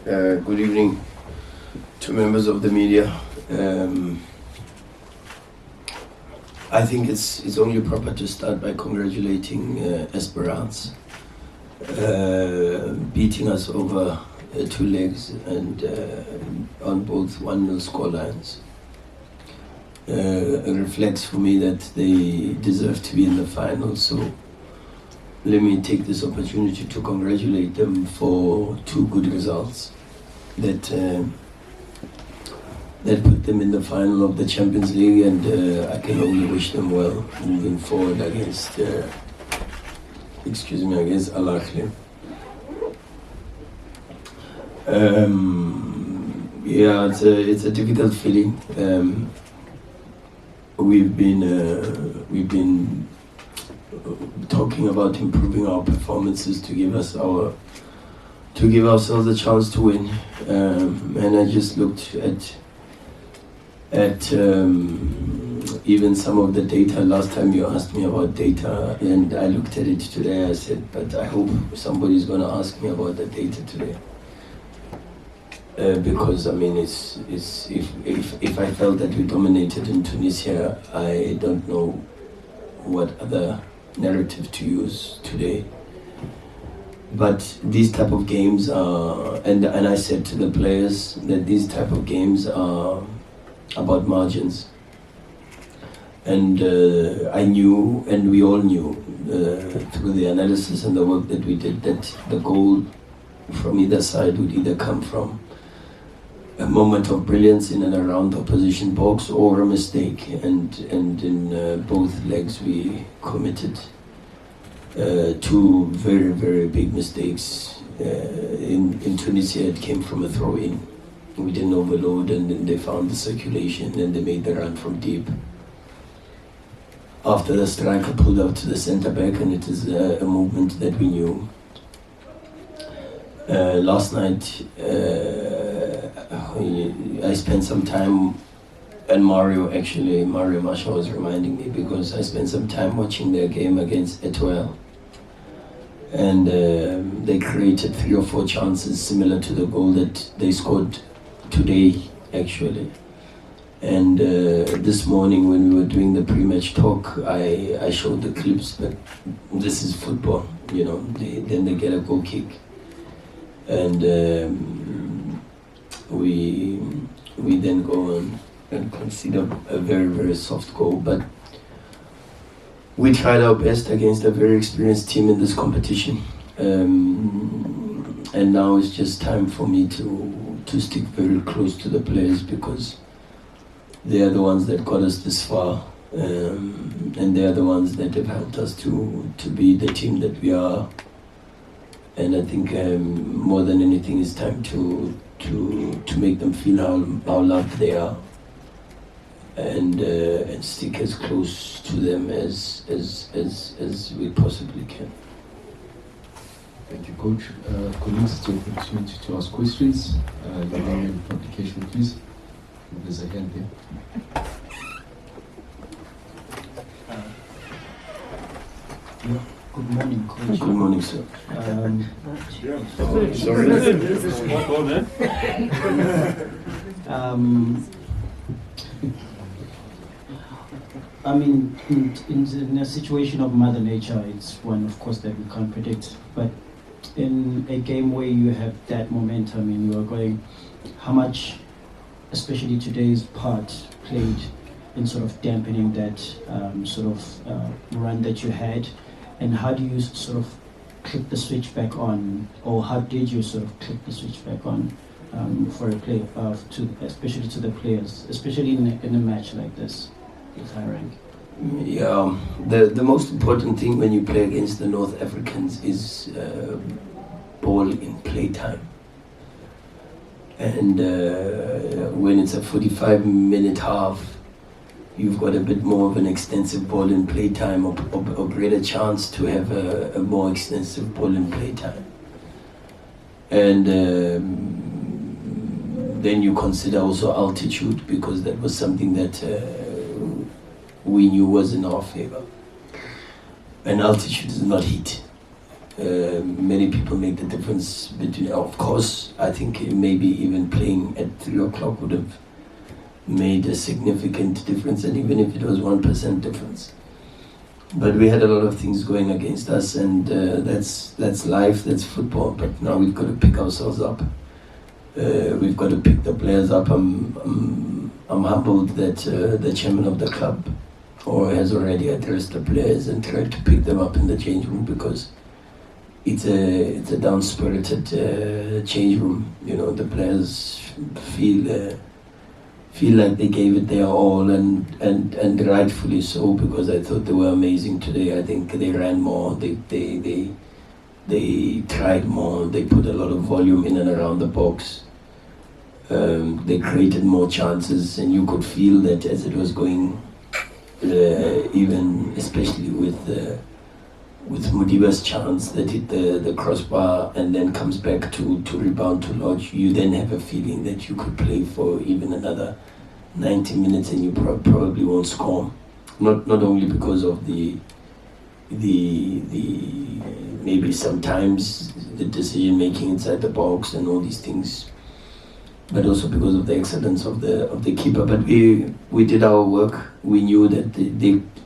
Good evening to members of the media. I think it's only proper to start by congratulating Esperance, beating us over 2 legs and on both 1-0 scorelines. It reflects for me that they deserve to be in the final, so let me take this opportunity to congratulate them for 2 good results that put them in the final of the Champions League, and I can only wish them well moving forward against Al Ahly. It's a difficult feeling. We've been talking about improving our performances to give ourselves a chance to win, and I just looked at even some of the data. Last time you asked me about data, and I looked at it today. I said, but I hope somebody's going to ask me about the data today, because I mean, it's if I felt that we dominated in Tunisia, I don't know what other narrative to use today. But these type of games are, and I said to the players that these type of games are about margins. And I knew, and we all knew, through the analysis and the work that we did, that the goal from either side would either come from a moment of brilliance in and around the opposition box or a mistake. And in both legs we committed 2 very, very big mistakes. In Tunisia it came from a throw-in. We didn't overload, and then they found the circulation and they made the run from deep. After the striker pulled out to the centre back, and it is a movement that we knew. Last night I spent some time, and Mario Masha was reminding me, because I spent some time watching their game against Etoile, and they created 3 or 4 chances similar to the goal that they scored today, actually. And this morning when we were doing the pre-match talk, I showed the clips, but this is football, you know. Then they get a goal kick, and we then go on and consider a very, very soft goal. But we tried our best against a very experienced team in this competition, and now it's just time for me to stick very close to the players, because they are the ones that got us this far, and they are the ones that have helped us to be the team that we are. And I think more than anything, it's time to make them feel how loved they are, and stick as close to them as we possibly can. Thank you, Coach. Colleagues, it's your opportunity to ask questions. Your name and publication, please. There's a hand there. Good morning, Coach. Good morning, sir. Sorry. I mean, in a situation of Mother Nature, it's one, of course, that we can't predict. But in a game where you have that momentum and you are going, how much, especially today's part, played in sort of dampening that run that you had, and how do you sort of click the switch back on, or how did you sort of click the switch back on for a play, especially to the players, especially in a match like this with high rank? Yeah, the most important thing when you play against the North Africans is ball in playtime. And when it's a 45-minute half, you've got a bit more of an extensive ball in playtime, or greater chance to have a more extensive ball in playtime. And then you consider also altitude, because that was something that we knew was in our favor. And altitude is not heat. Many people make the difference between, of course, I think maybe even playing at 3 o'clock would have made a significant difference, and even if it was 1% difference. But we had a lot of things going against us, and that's life, that's football. But now we've got to pick ourselves up. We've got to pick the players up. I'm humbled that the chairman of the club has already addressed the players and tried to pick them up in the change room, because it's a down-spirited change room. You know, the players feel like they gave it their all, and rightfully so, because I thought they were amazing today. I think they ran more, they tried more, they put a lot of volume in and around the box. They created more chances, and you could feel that as it was going, even especially with Modiba's chance that hit the crossbar and then comes back to rebound to Lodge, you then have a feeling that you could play for even another 90 minutes and you probably won't score. Not only because of the maybe sometimes the decision making inside the box and all these things, but also because of the excellence of the keeper. But we did our work. We knew that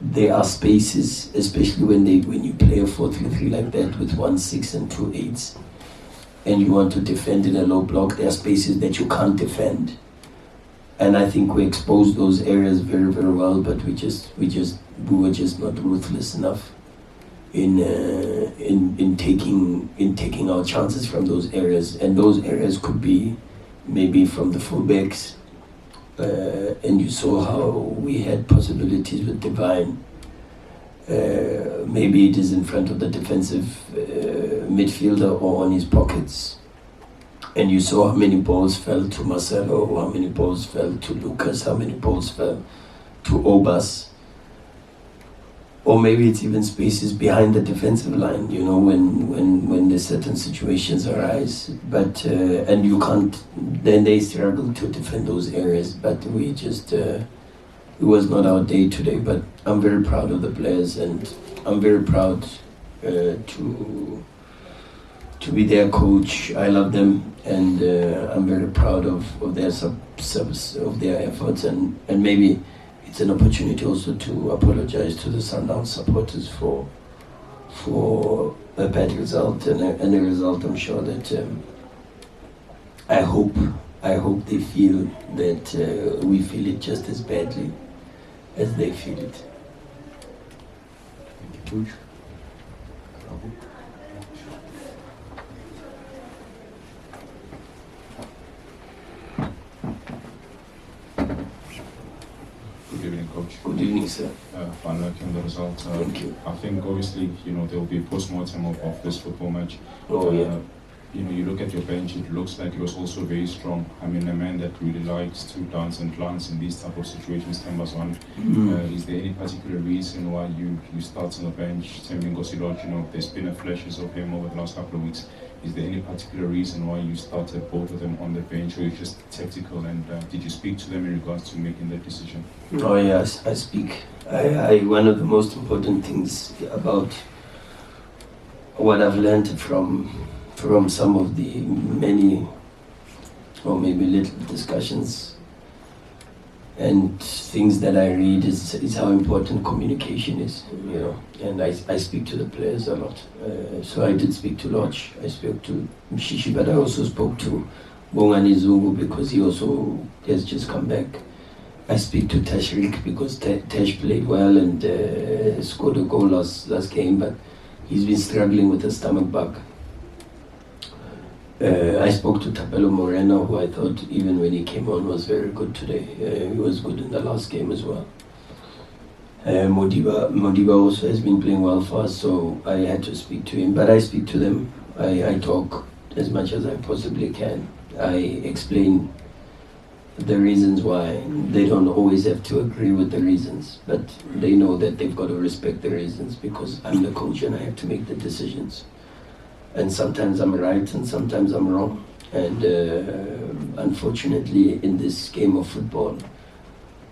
there are spaces, especially when you play a 4-3-3 like that with 1 6 and 2 8s, and you want to defend in a low block. There are spaces that you can't defend, and I think we exposed those areas very, very well. But we were just not ruthless enough in taking our chances from those areas, and those areas could be maybe from the fullbacks. And you saw how we had possibilities with Divine. Maybe it is in front of the defensive midfielder or on his pockets. And you saw how many balls fell to Marcelo, how many balls fell to Lucas, how many balls fell to Obas. Or maybe it's even spaces behind the defensive line, you know, when there's certain situations arise. But, and you can't, then they struggle to defend those areas. But we just, it was not our day today. But I'm very proud of the players, and I'm very proud to be their coach. I love them, and I'm very proud of their service, of their efforts, and maybe it's an opportunity also to apologize to the Sundowns supporters for a bad result, and a result I'm sure that I hope they feel that we feel it just as badly as they feel it. Thank you, Coach. Good evening, Coach. Good evening, sir. Fun luck in the result. Thank you. I think obviously, you know, there will be a post-mortem of this football match. Oh, yeah. You know, you look at your bench, it looks like it was also very strong. I mean, a man that really likes to dance and glance in these type of situations, Tembazwan. Is there any particular reason why you start on the bench? Tembingo Silot, you know, there's been a flashes of him over the last couple of weeks. Is there any particular reason why you started both of them on the bench, or it's just tactical? And did you speak to them in regards to making that decision? Oh yes, I speak. One of the most important things about what I've learned from some of the many or maybe little discussions and things that I read is how important communication is, you know. And I speak to the players a lot. So I did speak to Lodge, I spoke to Mshishi, but I also spoke to Bongani Zungu because he also has just come back. I speak to Tashrik because Tash played well and scored a goal last game, but he's been struggling with a stomach bug. I spoke to Tapelo Moreno, who I thought even when he came on was very good today. He was good in the last game as well. Modiba also has been playing well for us, so I had to speak to him. But I speak to them. I talk as much as I possibly can. I explain the reasons why. They don't always have to agree with the reasons, but they know that they've got to respect the reasons because I'm the coach and I have to make the decisions. And sometimes I'm right and sometimes I'm wrong. And unfortunately, in this game of football,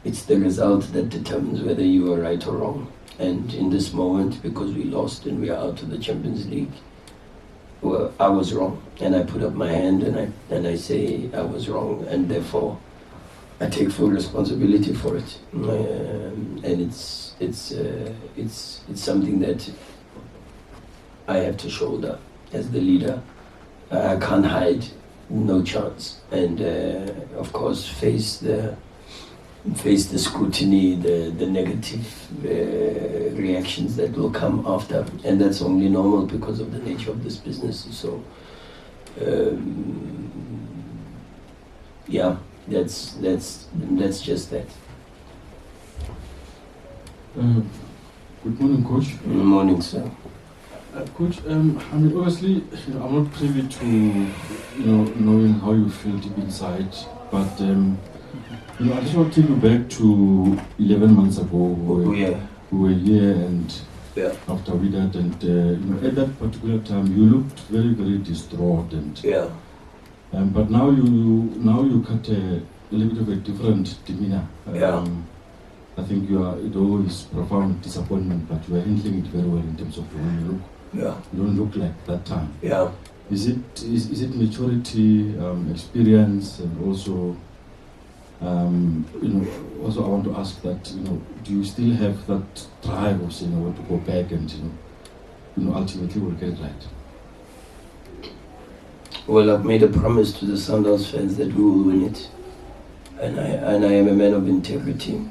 it's the result that determines whether you are right or wrong. And in this moment, because we lost and we are out of the Champions League, well, I was wrong, and I put up my hand and I say I was wrong, and therefore I take full responsibility for it. And it's something that I have to shoulder as the leader. I can't hide, no chance, and of course face the scrutiny, the negative reactions that will come after, and that's only normal because of the nature of this business. So yeah, that's just that. Good morning, Coach. Good morning, sir. Coach, I mean, obviously, I'm not privy to, knowing how you feel deep inside, but, I just want to take you back to 11 months ago. We were here and after we did, and, at that particular time, you looked very, very distraught, and, but now you cut a little bit of a different demeanor. I think it always profound disappointment, but you are handling it very well in terms of the way you look. You don't look like that time. Is it maturity, experience, and also, also I want to ask that, do you still have that drive of saying I want to go back and, ultimately we'll get it right? Well, I've made a promise to the Sundowns fans that we will win it, and I am a man of integrity.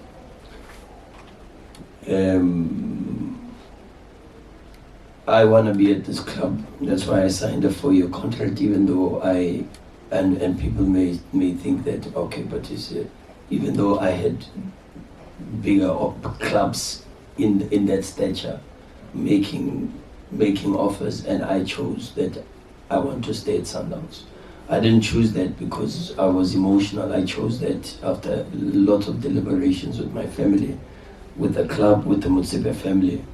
I want to be at this club. That's why I signed a 4-year contract, even though and people may think that, okay, but even though I had bigger clubs in that stature making offers, and I chose that I want to stay at Sundowns. I didn't choose that because I was emotional. I chose that after a lot of deliberations with my family, with the club, with the Motsepe family,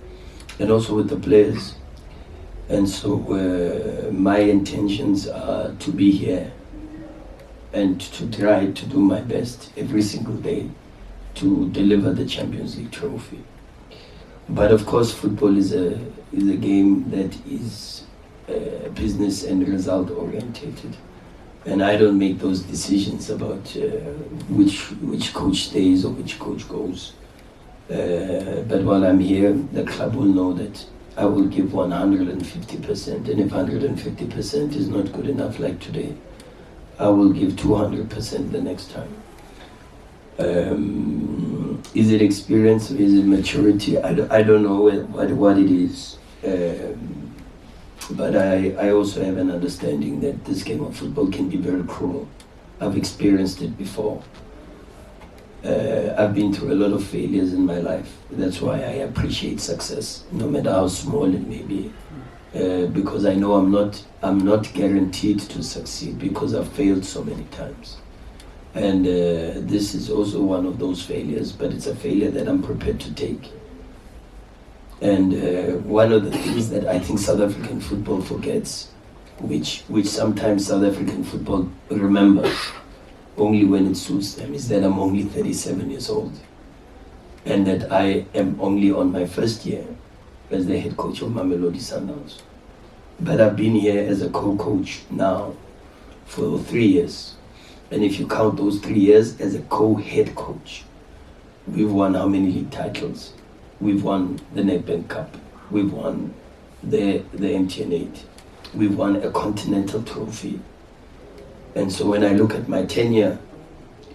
and also with the players. And so my intentions are to be here and to try to do my best every single day to deliver the Champions League trophy. But of course, football is a game that is business and result orientated, and I don't make those decisions about which coach stays or which coach goes. But while I'm here, the club will know that I will give 150%, and if 150% is not good enough like today, I will give 200% the next time. Is it experience or is it maturity? I don't know what it is. But I also have an understanding that this game of football can be very cruel. I've experienced it before. I've been through a lot of failures in my life. That's why I appreciate success, no matter how small it may be. Because I know I'm not guaranteed to succeed because I've failed so many times. And this is also one of those failures, but it's a failure that I'm prepared to take. And one of the things that I think South African football forgets, which sometimes South African football remembers only when it suits them, is that I'm only 37 years old, and that I am only on my first year as the head coach of Mamelodi Sundowns. But I've been here as a co-coach now for 3 years. And if you count those 3 years as a co-head coach, we've won how many league titles? We've won the Nedbank Cup. We've won the MTN 8. We've won a continental trophy. And so when I look at my tenure,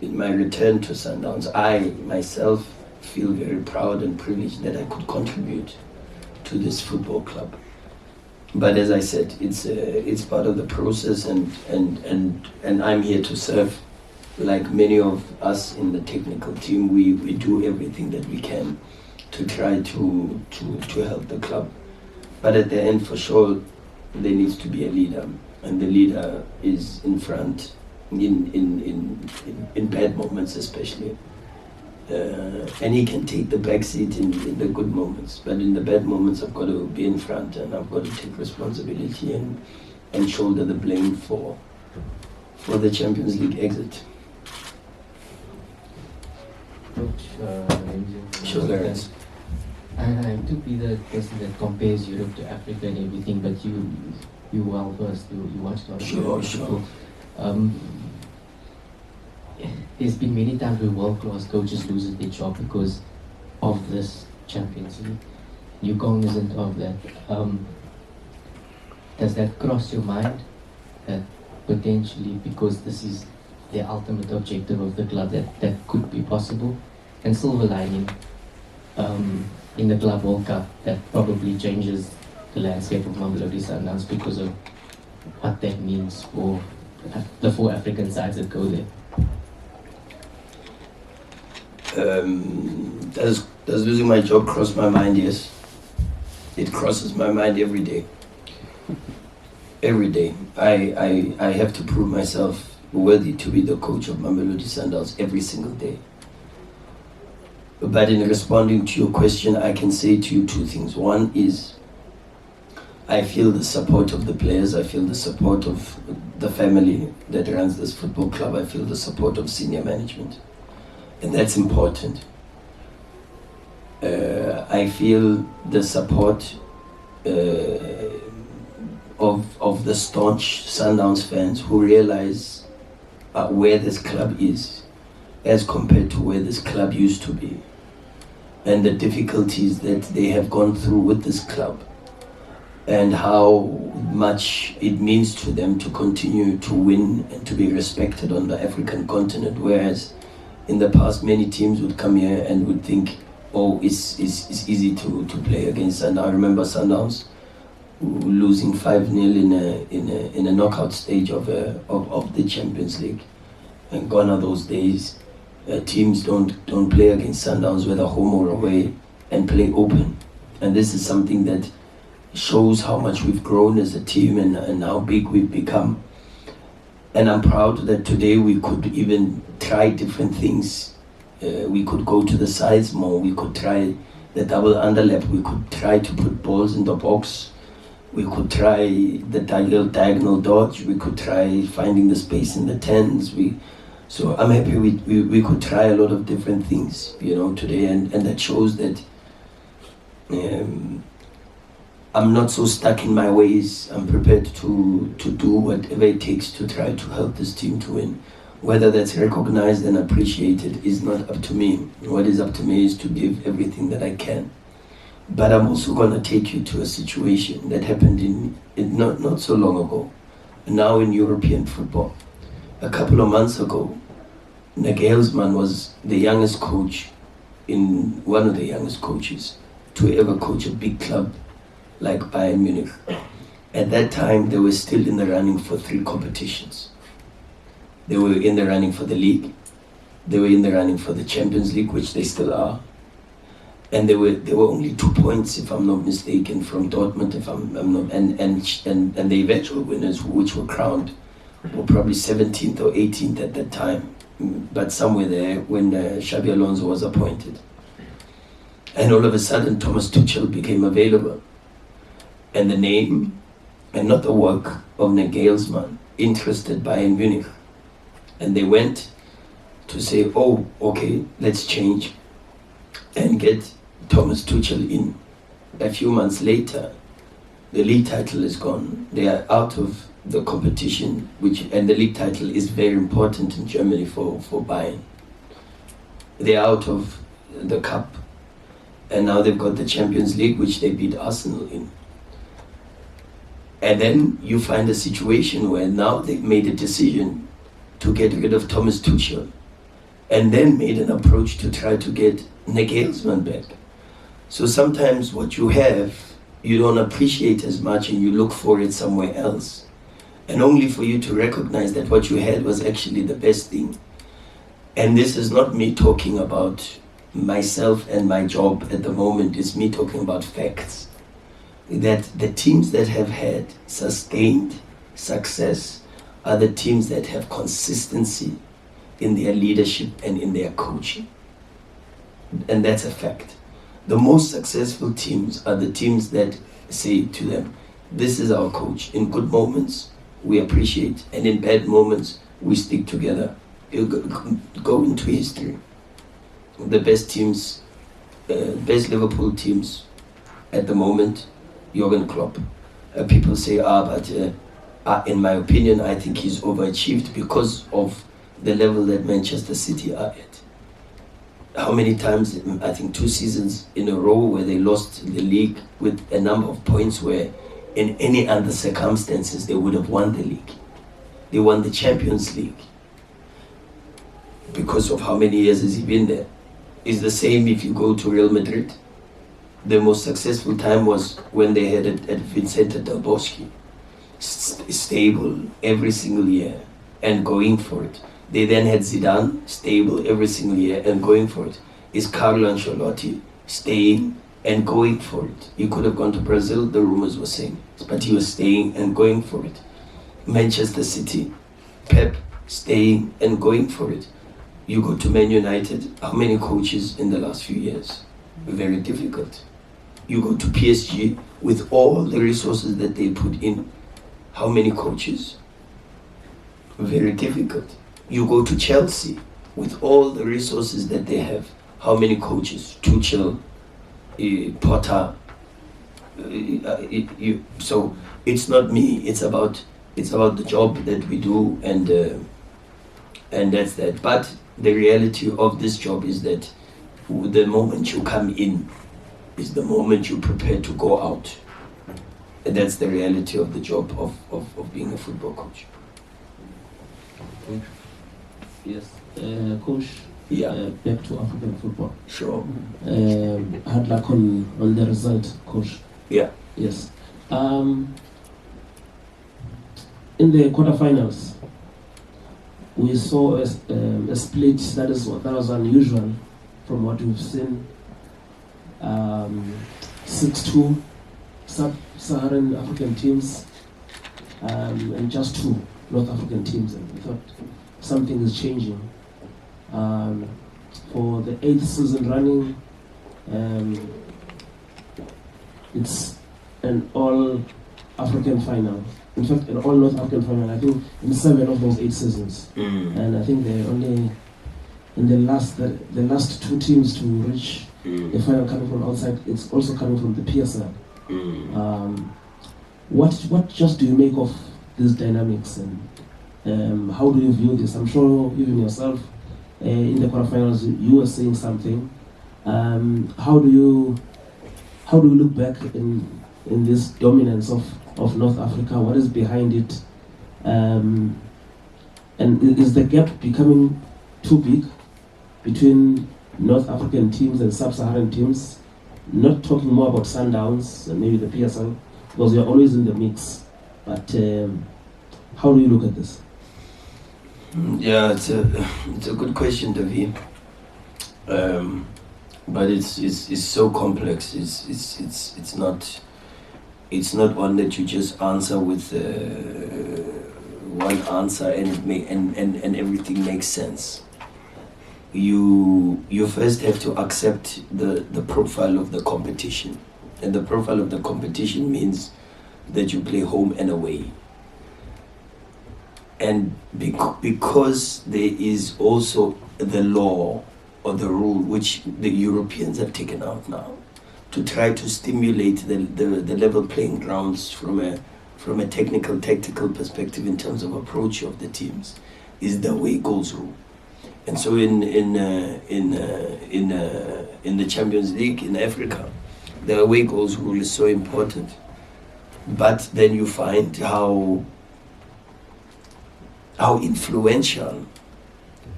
in my return to Sundowns, I myself feel very proud and privileged that I could contribute to this football club. But as I said, it's part of the process, and I'm here to serve. Like many of us in the technical team, we do everything that we can to try to help the club. But at the end, for sure, there needs to be a leader, and the leader is in front in bad moments especially. And he can take the back seat in the good moments, but in the bad moments I've got to be in front, and I've got to take responsibility and shoulder the blame for the Champions League exit. Sure. I to be the person that compares Europe to Africa and everything, but you well versed. You watched a lot of Sure. football. There's been many times where world-class coaches lose their job because of this Champions League. Yukong isn't of that. Does that cross your mind that potentially, because this is the ultimate objective of the club, that could be possible? And silver lining in the Club World Cup, that probably changes the landscape of Mamelodi Sundowns because of what that means for the 4 African sides that go there. Does losing my job cross my mind? Yes. It crosses my mind every day. Every day. I have to prove myself worthy to be the coach of Mamelodi Sundowns every single day. But in responding to your question, I can say to you 2 things. One is, I feel the support of the players. I feel the support of the family that runs this football club. I feel the support of senior management. And that's important. I feel the support of the staunch Sundowns fans who realize where this club is as compared to where this club used to be, and the difficulties that they have gone through with this club, and how much it means to them to continue to win and to be respected on the African continent, whereas in the past many teams would come here and would think, oh, it's easy to play against. And I remember Sundowns losing 5-0 in a knockout stage of the Champions League. And gone are those days. Teams don't play against Sundowns, whether home or away, and play open. And this is something that shows how much we've grown as a team and how big we've become. And I'm proud that today we could even try different things. We could go to the sides more. We could try the double underlap. We could try to put balls in the box. We could try the diagonal dodge. We could try finding the space in the 10s. So I'm happy we could try a lot of different things, today, and that shows that I'm not so stuck in my ways. I'm prepared to do whatever it takes to try to help this team to win. Whether that's recognized and appreciated is not up to me. What is up to me is to give everything that I can. But I'm also going to take you to a situation that happened in not so long ago, now in European football. A couple of months ago, Nagelsmann was the youngest coach, one of the youngest coaches to ever coach a big club like Bayern Munich. At that time, they were still in the running for 3 competitions. They were in the running for the league. They were in the running for the Champions League, which they still are. And they were only 2 points, if I'm not mistaken, from Dortmund, if I'm not, and the eventual winners, which were crowned, were probably 17th or 18th at that time, but somewhere there when Xabi Alonso was appointed. And all of a sudden, Thomas Tuchel became available. And the name, and not the work of Nagelsmann, interested Bayern Munich. And they went to say, oh, okay, let's change and get Thomas Tuchel in. A few months later, the league title is gone. They are out of the competition, and the league title is very important in Germany for Bayern. They are out of the cup, and now they've got the Champions League, which they beat Arsenal in. And then you find a situation where now they've made a decision to get rid of Thomas Tuchel, and then made an approach to try to get Nagelsmann back. So sometimes what you have, you don't appreciate as much, and you look for it somewhere else. And only for you to recognize that what you had was actually the best thing. And this is not me talking about myself and my job at the moment, it's me talking about facts. That the teams that have had sustained success are the teams that have consistency in their leadership and in their coaching. And that's a fact. The most successful teams are the teams that say to them, this is our coach. In good moments, we appreciate, and in bad moments, we stick together. You go into history. The best teams, best Liverpool teams at the moment, Jurgen Klopp. people say, but in my opinion, I think he's overachieved because of the level that Manchester City are at. How many times, I think 2 seasons in a row where they lost the league with a number of points where in any other circumstances they would have won the league. They won the Champions League. Because of how many years has he been there? It's the same if you go to Real Madrid. The most successful time was when they had it at Vicente Del Bosque. Stable every single year and going for it. They then had Zidane, stable every single year and going for it. Is Carlo Ancelotti staying and going for it? He could have gone to Brazil, the rumors were saying, but he was staying and going for it. Manchester City, Pep, staying and going for it. You go to Man United, how many coaches in the last few years? Very difficult. You go to PSG with all the resources that they put in, how many coaches? Very difficult. You go to Chelsea with all the resources that they have, how many coaches? Tuchel, Potter. So it's not me. It's about the job that we do, and that's that. But the reality of this job is that the moment you come in is the moment you prepare to go out. And that's the reality of the job of being a football coach. Yes, coach. Yeah. Back to African football. Sure. Hard luck on the result, coach. Yeah. Yes. In the quarterfinals, we saw a split that was unusual from what we've seen. 6-2 sub-Saharan African teams and just 2 North African teams, and we thought something is changing. For the 8th season running, it's an all-African final. In fact, an all-North African final, I think, in 7 of those 8 seasons. And I think they're only in the last 2 teams to reach the final coming from outside. It's also coming from the PSL. What just do you make of these dynamics, and how do you view this? I'm sure even yourself in the quarterfinals you were saying something. How do you look back in this dominance of North Africa? What is behind it? And is the gap becoming too big between North African teams and Sub-Saharan teams? Not talking more about Sundowns and maybe the PSL, because you're always in the mix. But how do you look at this? Yeah, it's a good question, Davi. But it's so complex. It's not one that you just answer with one answer and everything makes sense. You first have to accept the profile of the competition, and the profile of the competition means that you play home and away. And because there is also the law or the rule which the Europeans have taken out now to try to stimulate the level playing grounds from a technical, tactical perspective in terms of approach of the teams, is the away goals rule. And so in the Champions League in Africa, the away goals rule is so important. But then you find how influential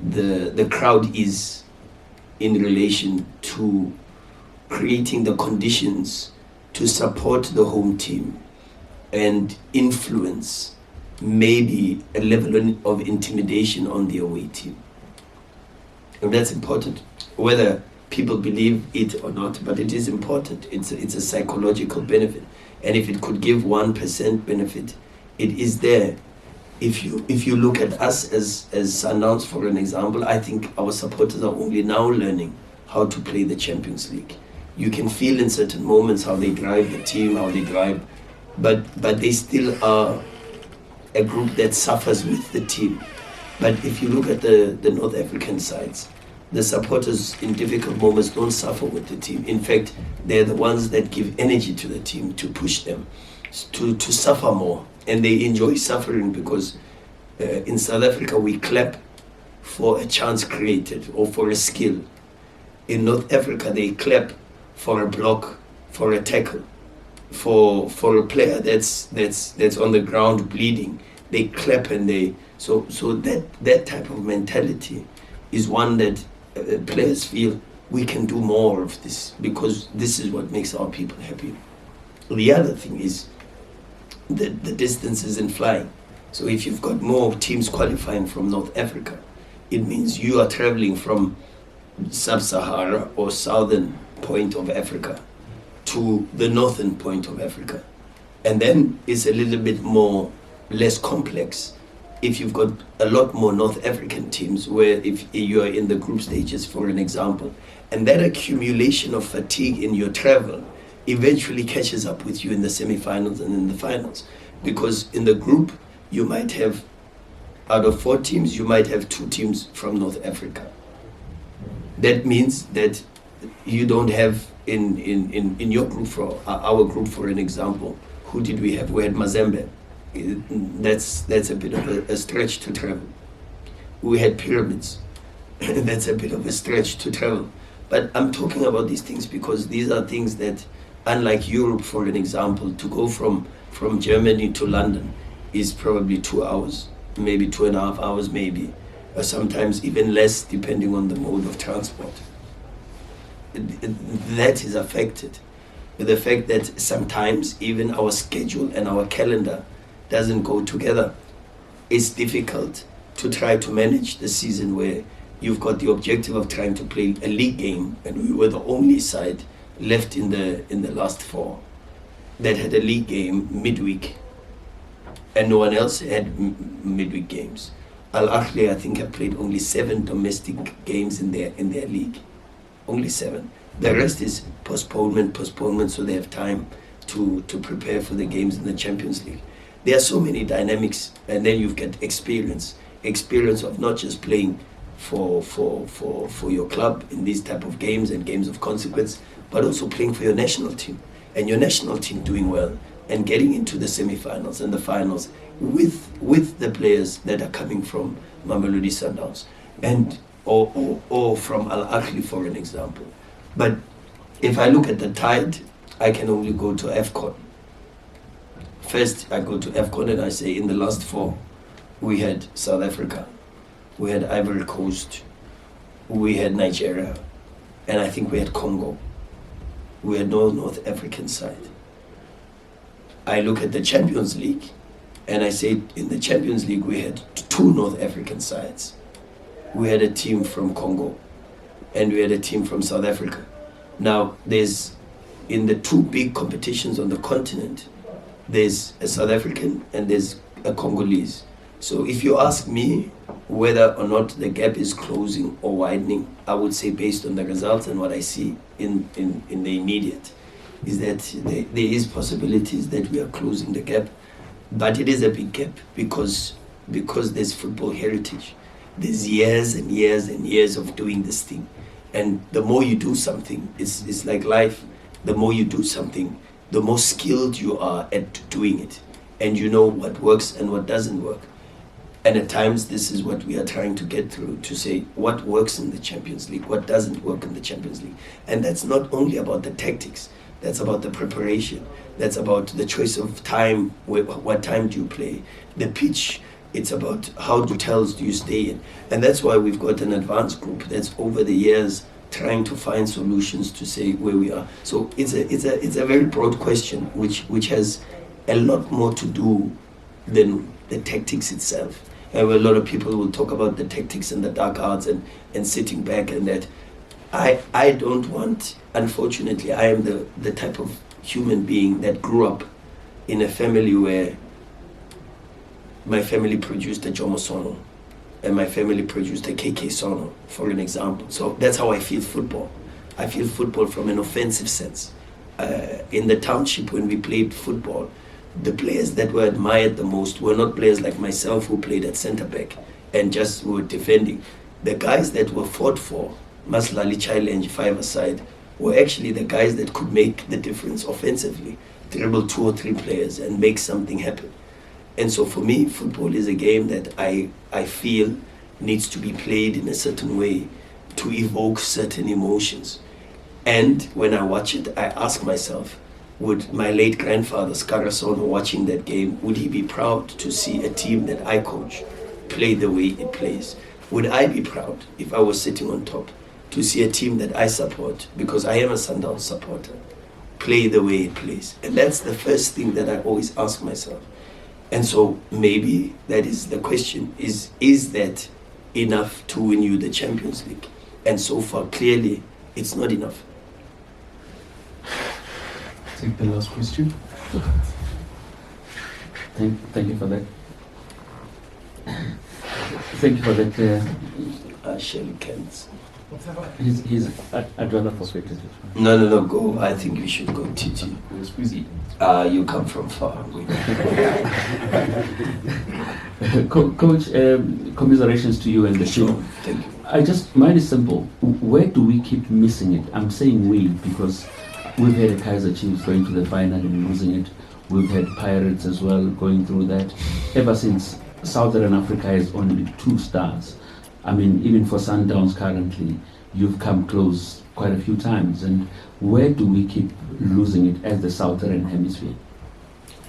the crowd is in relation to creating the conditions to support the home team and influence maybe a level of intimidation on the away team. And that's important, whether people believe it or not, but it is important. It's a psychological benefit. And if it could give 1% benefit, it is there. If you look at us as Sundowns, for an example, I think our supporters are only now learning how to play the Champions League. You can feel in certain moments how they drive the team, how they drive, but they still are a group that suffers with the team. But if you look at the North African sides, the supporters in difficult moments don't suffer with the team. In fact, they're the ones that give energy to the team to push them. to suffer more, and they enjoy suffering because in South Africa we clap for a chance created or for a skill. In North Africa they clap for a block, for a tackle, for a player that's on the ground bleeding. They clap and they so that type of mentality is one that players feel we can do more of this because this is what makes our people happy. The other thing is the distances in flying. So if you've got more teams qualifying from North Africa, it means you are traveling from sub-Sahara or southern point of Africa to the northern point of Africa. And then it's a little bit less complex if you've got a lot more North African teams where if you are in the group stages, for an example, and that accumulation of fatigue in your travel eventually catches up with you in the semi-finals and in the finals. Because in the group, you might have, out of 4 teams, you might have 2 teams from North Africa. That means that you don't have in your group, for our group, for an example, who did we have? We had Mazembe. That's a bit of a stretch to travel. We had Pyramids. That's a bit of a stretch to travel. But I'm talking about these things because these are things that, unlike Europe, for an example, to go from Germany to London is probably 2 hours, maybe 2.5 hours, maybe, or sometimes even less, depending on the mode of transport. That is affected with the fact that sometimes even our schedule and our calendar doesn't go together. It's difficult to try to manage the season where you've got the objective of trying to play a league game, and we were the only side left in the last 4 that had a league game midweek, and no one else had midweek games. Al Ahly, I think, have played only 7 domestic games in their league, only 7. The rest is postponement, so they have time to prepare for the games in the Champions League. There are so many dynamics, and then you've got experience of not just playing for your club in these type of games and games of consequence, but also playing for your national team, and your national team doing well and getting into the semi-finals and the finals with the players that are coming from Mamelodi Sundowns and or from Al Ahly, for an example. But if I look at the tide, I can only go to AFCON. First, I go to AFCON and I say in the last 4, we had South Africa, we had Ivory Coast, we had Nigeria, and I think we had Congo. We had no North African side. I look at the Champions League and I say in the Champions League we had 2 North African sides. We had a team from Congo and we had a team from South Africa. Now there's, in the 2 big competitions on the continent, there's a South African and there's a Congolese. So if you ask me whether or not the gap is closing or widening, I would say based on the results and what I see in the immediate, is that there is possibilities that we are closing the gap. But it is a big gap because there's football heritage. There's years and years and years of doing this thing. And the more you do something, it's like life. The more you do something, the more skilled you are at doing it. And you know what works and what doesn't work. And at times, this is what we are trying to get through, to say what works in the Champions League, what doesn't work in the Champions League. And that's not only about the tactics, that's about the preparation, that's about the choice of time, what time do you play, the pitch, it's about how hotels do you stay in. And that's why we've got an advanced group that's over the years trying to find solutions to say where we are. So it's a very broad question, which has a lot more to do than the tactics itself. And a lot of people will talk about the tactics and the dark arts and sitting back and that. I don't want, unfortunately, I am the type of human being that grew up in a family where my family produced a Jomo Sono and my family produced a KK Sono, for an example. So that's how I feel football. I feel football from an offensive sense. In the township, when we played football, the players that were admired the most were not players like myself who played at centre back and just were defending. The guys that were fought for, Maslali Challenge 5-a-side, were actually the guys that could make the difference offensively. dribble 2 or 3 players and make something happen. And so for me, football is a game that I feel needs to be played in a certain way to evoke certain emotions. And when I watch it, I ask myself, would my late grandfather, Skarasono, watching that game, would he be proud to see a team that I coach play the way it plays? Would I be proud if I was sitting on top to see a team that I support, because I am a Sundowns supporter, play the way it plays? And that's the first thing that I always ask myself. And so maybe that is the question, is that enough to win you the Champions League? And so far, clearly, it's not enough. Take the last question. Thank you for that. Thank you for that. Shell cans. I'd rather forfeit it. No, go. I think we should go, Titi. You come from far. Coach, commiserations to you and the Sure, team. thank you. Mine is simple. Where do we keep missing it? I'm saying we because we've had a Kaizer Chiefs going to the final and losing it. We've had Pirates as well going through that. Ever since Southern Africa has only 2 stars. I mean, even for Sundowns currently, you've come close quite a few times. And where do we keep losing it as the Southern Hemisphere?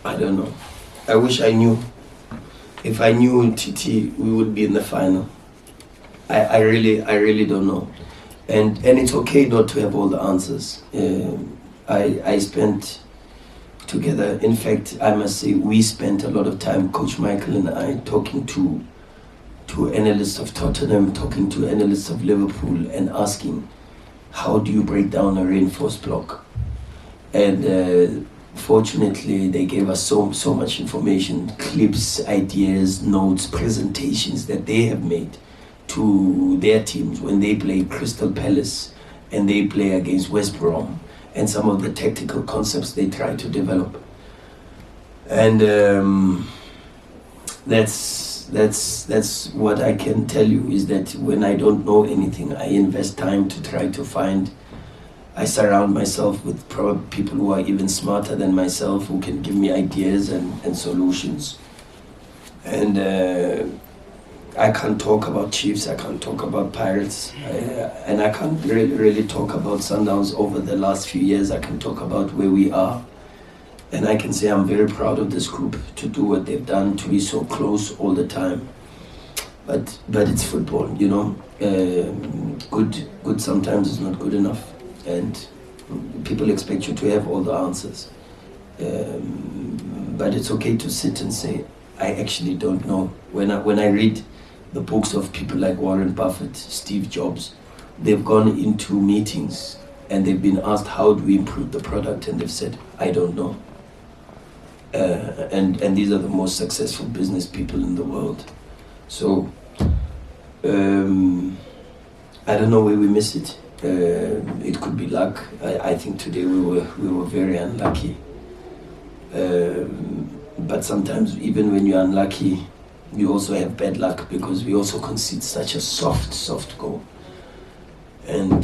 I don't know. I wish I knew. If I knew, Titi, we would be in the final. I really don't know. And it's okay not to have all the answers. I spent together, in fact, I must say, we spent a lot of time, Coach Michael and I, talking to analysts of Tottenham, talking to analysts of Liverpool, and asking, how do you break down a reinforced block? And fortunately, they gave us so much information, clips, ideas, notes, presentations that they have made to their teams when they play Crystal Palace and they play against West Brom, and some of the tactical concepts they try to develop. And that's what I can tell you, is that when I don't know anything, I invest time to try to find. I surround myself with probably people who are even smarter than myself, who can give me ideas and solutions. And I can't talk about Chiefs, I can't talk about Pirates, and I can't really talk about Sundowns over the last few years. I can talk about where we are. And I can say I'm very proud of this group to do what they've done, to be so close all the time. But it's football, you know. Good sometimes is not good enough. And people expect you to have all the answers. But it's okay to sit and say, I actually don't know. When I read the books of people like Warren Buffett, Steve Jobs, they've gone into meetings and they've been asked, how do we improve the product? And they've said, I don't know. And these are the most successful business people in the world. So I don't know where we miss it. It could be luck. I think today we were very unlucky. But sometimes even when you're unlucky, you also have bad luck, because we also concede such a soft goal. And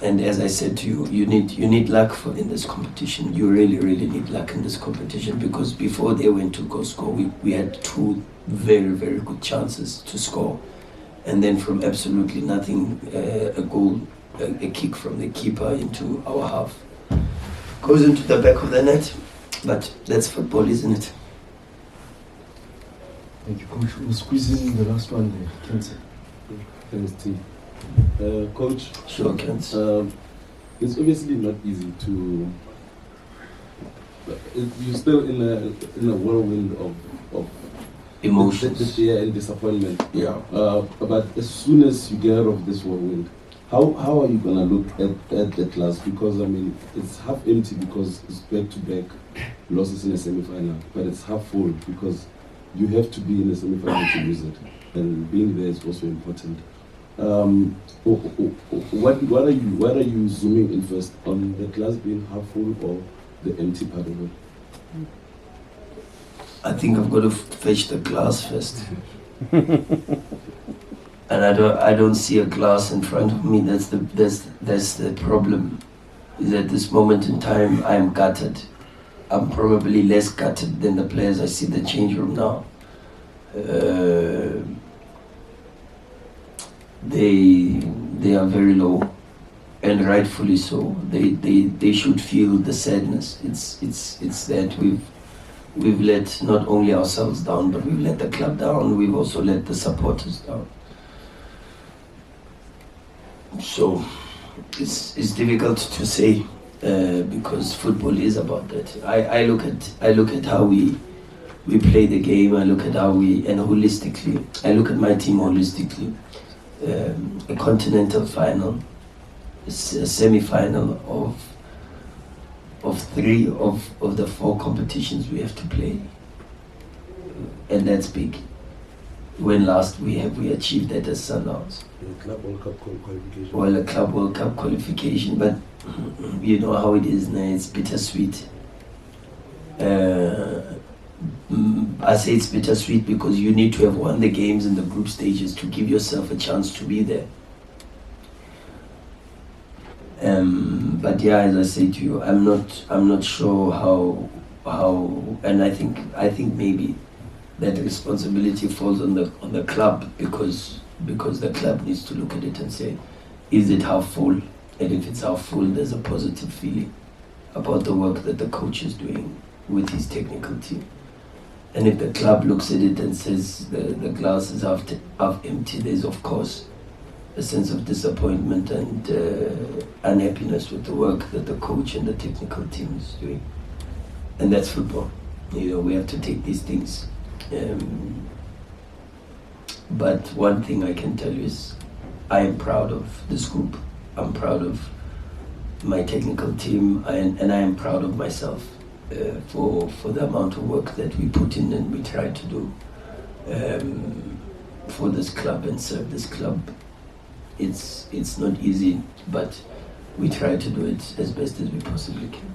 as I said to you, you need luck in this competition. You really need luck in this competition, because before they went to go score, we had 2 very good chances to score, and then from absolutely nothing, a goal, a kick from the keeper into our half, goes into the back of the net. But that's football, isn't it? Thank you, Coach. We'll squeeze in the last one there. Kent. Thanks, T. Coach, Sure, Kent. it's obviously not easy to. You're still in a whirlwind of Emotions. And disappointment. Yeah. But as soon as you get out of this whirlwind, how are you gonna look at the class? Because I mean, it's half empty because it's back-to-back losses in a semi-final, but it's half full because you have to be in the semi-final to lose it, and being there is also important. What are you zooming in first, on the glass being half full or the empty part of it? I think I've got to fetch the glass first. And I don't see a glass in front of me. That's the problem. Is at this moment in time I am gutted I'm probably less gutted than the players I see in the change room now. They are very low, and rightfully so. They should feel the sadness. It's that we've let not only ourselves down, but we've let the club down. We've also let the supporters down. So it's difficult to say because football is about that. I look at how we play the game. I look at how and holistically. I look at my team holistically. A continental final, a semi-final of 3 of the 4 competitions we have to play, and that's big. When last we achieved that as Sundowns? Club World Cup qualification. Well, a Club World Cup qualification, but you know how it is now, it's bittersweet. I say it's bittersweet because you need to have won the games in the group stages to give yourself a chance to be there. But yeah, as I say to you, I'm not sure how, and I think maybe that responsibility falls on the club because the club needs to look at it and say, is it half full? And if it's half full, there's a positive feeling about the work that the coach is doing with his technical team. And if the club looks at it and says the glass is half empty, there's of course a sense of disappointment and unhappiness with the work that the coach and the technical team is doing. And that's football. You know, we have to take these things. But one thing I can tell you is I am proud of this group. I'm proud of my technical team, and I am proud of myself for the amount of work that we put in and we try to do for this club and serve this club. It's not easy, but we try to do it as best as we possibly can.